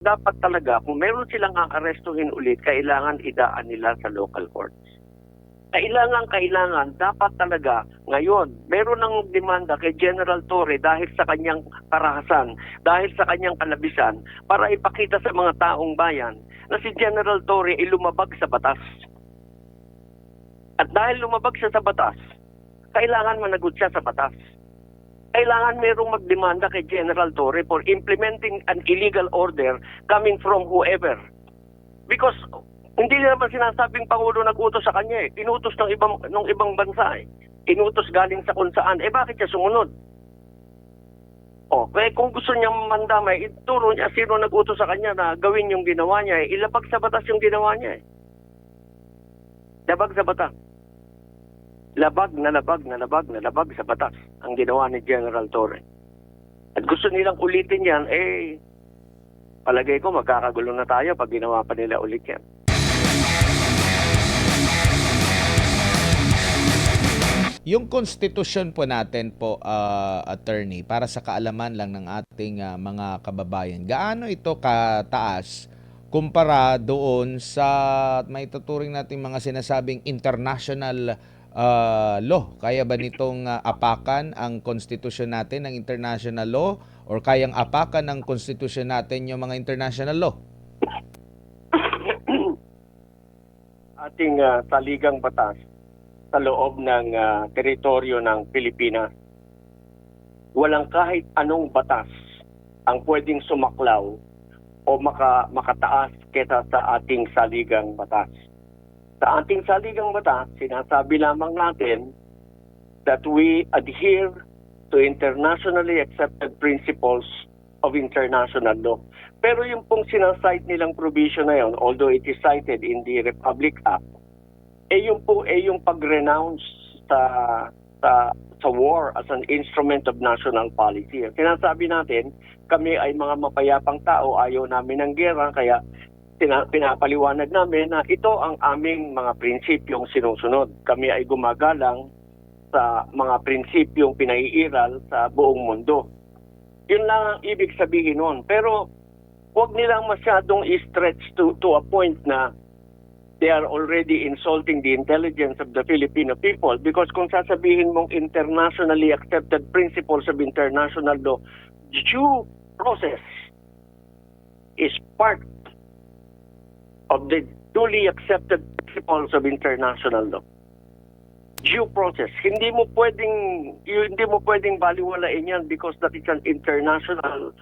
dapat talaga kung meron silang aarestuhin ulit, kailangan idaan nila sa local courts. Kailangan, dapat talaga, ngayon, meron ng demanda kay General Torre dahil sa kanyang karahasan, dahil sa kanyang kalabisan, para ipakita sa mga taong bayan na si General Torre ay lumabag sa batas. At dahil lumabag siya sa batas, kailangan managot siya sa batas. Kailangan merong magdemanda kay General Torre for implementing an illegal order coming from whoever. Because hindi naman sinasabing Pangulo nag-utos sa kanya eh. Inutos ng ibang bansa eh. Inutos galing sa kung saan. Eh bakit siya sumunod? Kaya kung gusto niya mandamay, ituro niya sino nag-utos sa kanya na gawin yung ginawa niya eh. Ilabag sa batas yung ginawa niya eh. Labag sa batas. Labag sa batas ang ginawa ni General Torre. At gusto nilang ulitin yan, eh, palagay ko magkakagulo na tayo pag ginawa pa nila ulit yan. Yung konstitusyon po natin po, attorney, para sa kaalaman lang ng ating mga kababayan, gaano ito kataas kumpara doon sa may tuturing nating mga sinasabing international law? Kaya ba nitong apakan ang konstitusyon natin ng international law, or kayang apakan ng konstitusyon natin yung mga international law? Ating saligang batas sa loob ng teritoryo ng Pilipinas, walang kahit anong batas ang pwedeng sumaklaw o makataas kesa sa ating saligang batas. Sa ating saligang batas, sinasabi lamang natin that we adhere to internationally accepted principles of international law. Pero yung pong sinasite nilang provision na yun, although it is cited in the Republic Act, yung pag-renounce sa war as an instrument of national policy. Sinasabi natin, kami ay mga mapayapang tao, ayaw namin ng gera, kaya pinapaliwanag namin na ito ang aming mga prinsipyong sinusunod. Kami ay gumagalang sa mga prinsipyong pinaiiral sa buong mundo. Yun lang ang ibig sabihin nun. Pero huwag nilang masyadong i-stretch to a point na they are already insulting the intelligence of the Filipino people, because kung sasabihin mong internationally accepted principles of international law, due process is part of the duly accepted principles of international law. Due process. Hindi mo pwedeng baliwalain yan because that is an international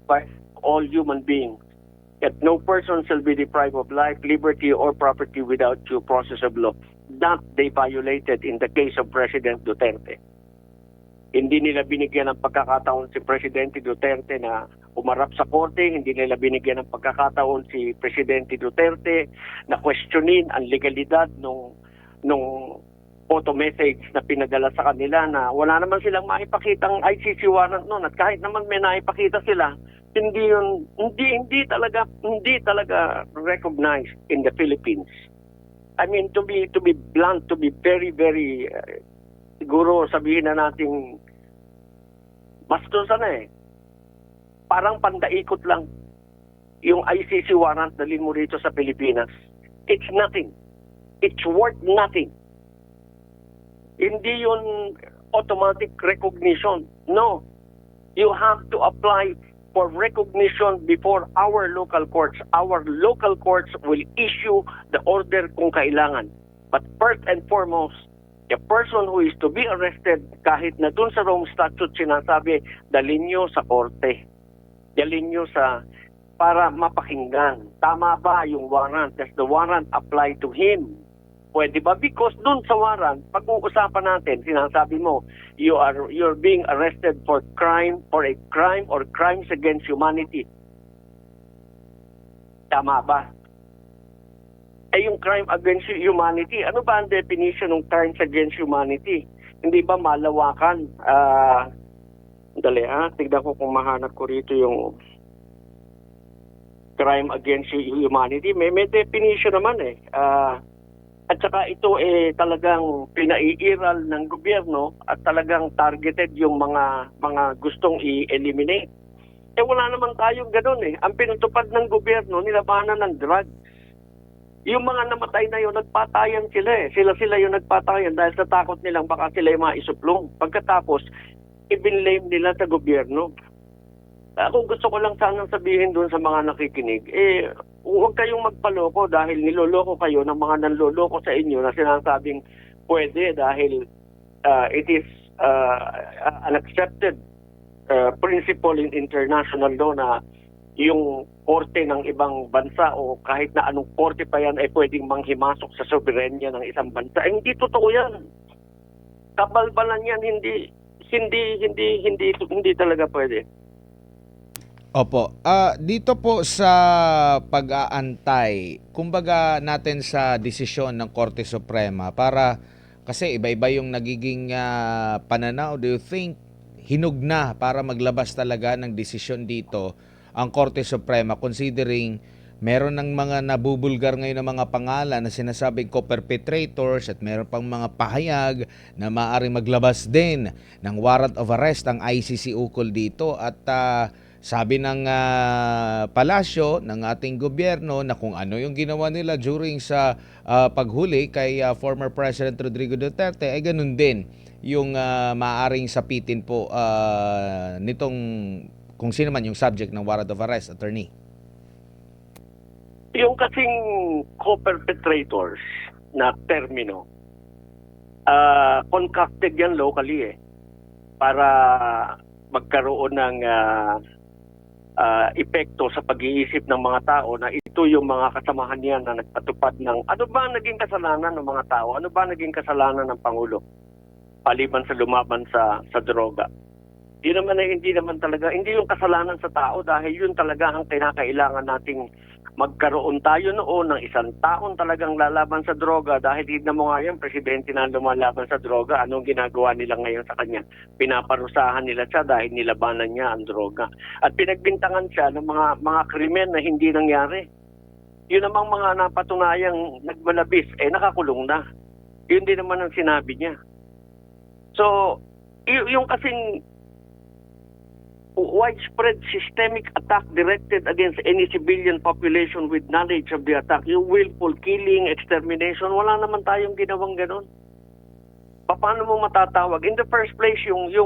by all human beings. Yet no person shall be deprived of life, liberty, or property without due process of law. That they violated in the case of President Duterte. Hindi nila binigyan ng pagkakataon si Presidente Duterte na umarap sa korte, hindi nila binigyan ng pagkakataon si Presidente Duterte na questionin ang legalidad nung photo message na pinadala sa kanila na wala naman silang maipakitang ICC warrant noon, at kahit naman may naipakita sila, hindi talaga recognized in the Philippines. I mean, to be blunt, to be very very siguro sabihin na nating bastusan parang pandaikot lang yung ICC warrant dalhin mo rito sa Pilipinas. It's nothing. It's worth nothing. Hindi yun automatic recognition. No. You have to apply for recognition before our local courts. Our local courts will issue the order kung kailangan. But first and foremost, the person who is to be arrested, kahit na dun sa Rome Statute sinasabi, dalhin nyo sa korte. Dalhin nyo para mapakinggan. Tama ba yung warrant? Does the warrant apply to him? Pwede ba? Because dun sa warrant, pag-uusapan natin, sinasabi mo, you're being arrested for a crime or crimes against humanity. Tama ba? Yung crime against humanity, ano ba ang definition ng crimes against humanity? Hindi ba malawakan? Tignan ko kung mahanap ko rito yung crime against humanity. May definition naman At saka ito talagang pinaiiral ng gobyerno at talagang targeted yung mga gustong i-eliminate. Eh wala naman tayong ganun eh. Ang pinutupad ng gobyerno, nilabanan ng drugs. Yung mga namatay na yun, nagpatayan sila eh. Sila yung nagpatayan dahil sa takot nilang baka sila yung maisuplong. Pagkatapos, ibinlame nila sa gobyerno. Ako gusto ko lang sanang sabihin doon sa mga nakikinig, huwag kayong magpaloko dahil niloloko kayo ng mga nanloloko sa inyo na sinasabing pwede dahil it is an accepted principle in international law na yung korte ng ibang bansa o kahit na anong korte pa yan ay pwedeng manghimasok sa soberenya ng isang bansa. Hindi totoo yan. Kabalbalan yan, hindi talaga pwede. Opo. Dito po sa pag-aantay, kumbaga natin sa desisyon ng Korte Suprema para kasi iba-iba yung nagiging pananaw. Do you think hinug na para maglabas talaga ng desisyon dito ang Korte Suprema considering meron ng mga nabubulgar ngayon ng mga pangalan na sinasabing co-perpetrators at meron pang mga pahayag na maaaring maglabas din ng warrant of arrest ang ICC ukol dito at sabi ng palasyo ng ating gobyerno na kung ano yung ginawa nila during sa paghuli kay former President Rodrigo Duterte ay ganun din yung maaaring sapitin po nitong kung sino man yung subject ng warrant of arrest, attorney. Yung kasing co-perpetrators na termino, concocted yan locally para magkaroon ng epekto sa pag-iisip ng mga tao na ito yung mga kasamahan niya na nagpatupad ng ano ba naging kasalanan ng mga tao? Ano ba naging kasalanan ng Pangulo? Paliban sa lumaban sa droga. Hindi yung kasalanan sa tao dahil yun talaga ang kinakailangan nating magkaroon tayo noon ng isang taon talagang lalaban sa droga dahil tignan mo nga yan, presidente na lumalaban sa droga, anong ginagawa nila ngayon sa kanya? Pinaparusahan nila siya dahil nilabanan niya ang droga. At pinagbintangan siya ng mga krimen na hindi nangyari. Yun namang mga napatunayang nagmalabis, nakakulong na. Yun din naman ang sinabi niya. So, yung kasing widespread systemic attack directed against any civilian population with knowledge of the attack, yung willful killing, extermination, wala naman tayong ginawang ganon. Paano mo matatawag? In the first place, yung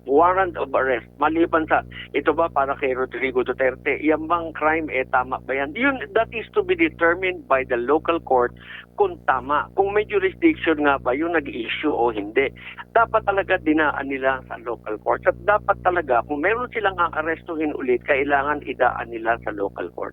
warrant of arrest, maliban sa, ito ba para kay Rodrigo Duterte, yung bang crime, tama ba yan? That is to be determined by the local court kung tama. Kung may jurisdiction nga ba yung nag-issue o hindi. Dapat talaga dinaan nila sa local court. At dapat talaga, kung meron silang aarestuhin ulit, kailangan idaan nila sa local court.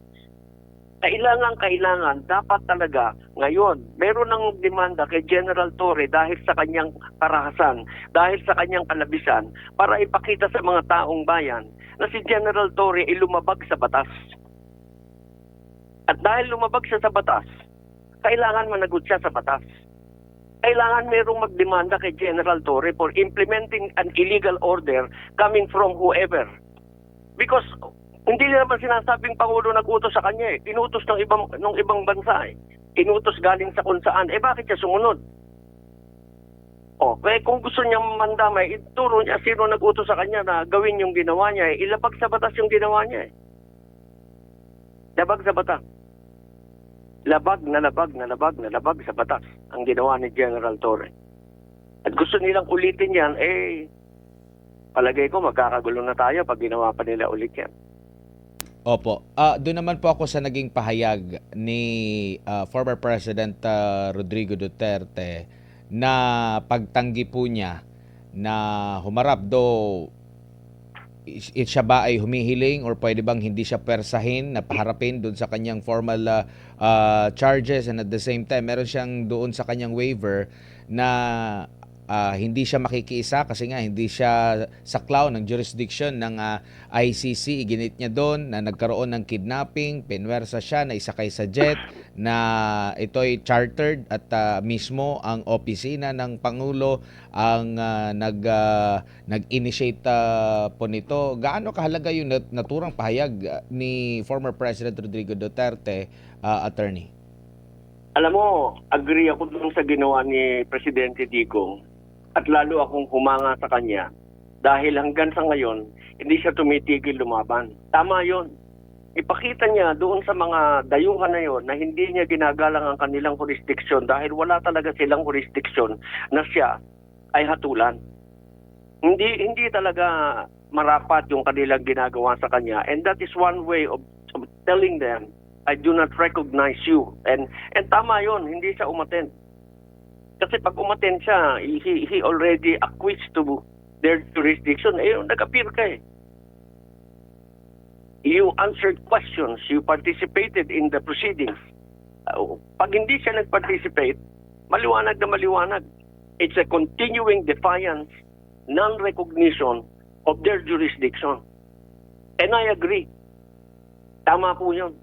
Kailangan, dapat talaga, ngayon, meron ng demanda kay General Torre dahil sa kanyang karahasan, dahil sa kanyang kalabisan, para ipakita sa mga taong bayan na si General Torre ay lumabag sa batas. At dahil lumabag siya sa batas, kailangan managot siya sa batas. Kailangan merong magdemanda kay General Torre for implementing an illegal order coming from whoever. Because hindi naman sinasabing Pangulo nag-utos sa kanya Inutos ng ibang bansa Inutos galing sa kung saan. Bakit siya sumunod? Kung gusto niya mandamay, ituro niya sino nag-utos sa kanya na gawin yung ginawa niya. Ilabag sa batas yung ginawa niya Labag sa batas. Labag sa batas ang ginawa ni General Torre. At gusto nilang ulitin yan, palagay ko magkakagulo na tayo pag ginawa pa nila ulit yan. Opo. Doon naman po ako sa naging pahayag ni former President Rodrigo Duterte na pagtanggi po niya na humarap siya ba ay humihiling or pwede bang hindi siya persahin na paharapin doon sa kanyang formal charges and at the same time meron siyang doon sa kanyang waiver na hindi siya makikiisa kasi nga hindi siya saklaw ng jurisdiction ng ICC. Iginit niya doon na nagkaroon ng kidnapping, pinwersa siya na isakay sa jet, na ito'y chartered at mismo ang opisina ng Pangulo ang nag-initiate po nito. Gaano kahalaga yung naturang pahayag ni former President Rodrigo Duterte, attorney? Alam mo, agree ako dun sa ginawa ni Presidente Digong. At lalo akong humanga sa kanya dahil hanggang sa ngayon, hindi siya tumitigil lumaban. Tama yon. Ipakita niya doon sa mga dayuhan na yon na hindi niya ginagalang ang kanilang jurisdiction dahil wala talaga silang jurisdiction na siya ay hatulan. Hindi talaga marapat yung kanilang ginagawa sa kanya, and that is one way of telling them, I do not recognize you. And tama yon, hindi siya umattend. Kasi pag umattend siya, he already acquiesced to their jurisdiction. Nag-appear ka eh. You answered questions. You participated in the proceedings. Pag hindi siya nag-participate, maliwanag na maliwanag. It's a continuing defiance, non-recognition of their jurisdiction. And I agree. Tama po yun.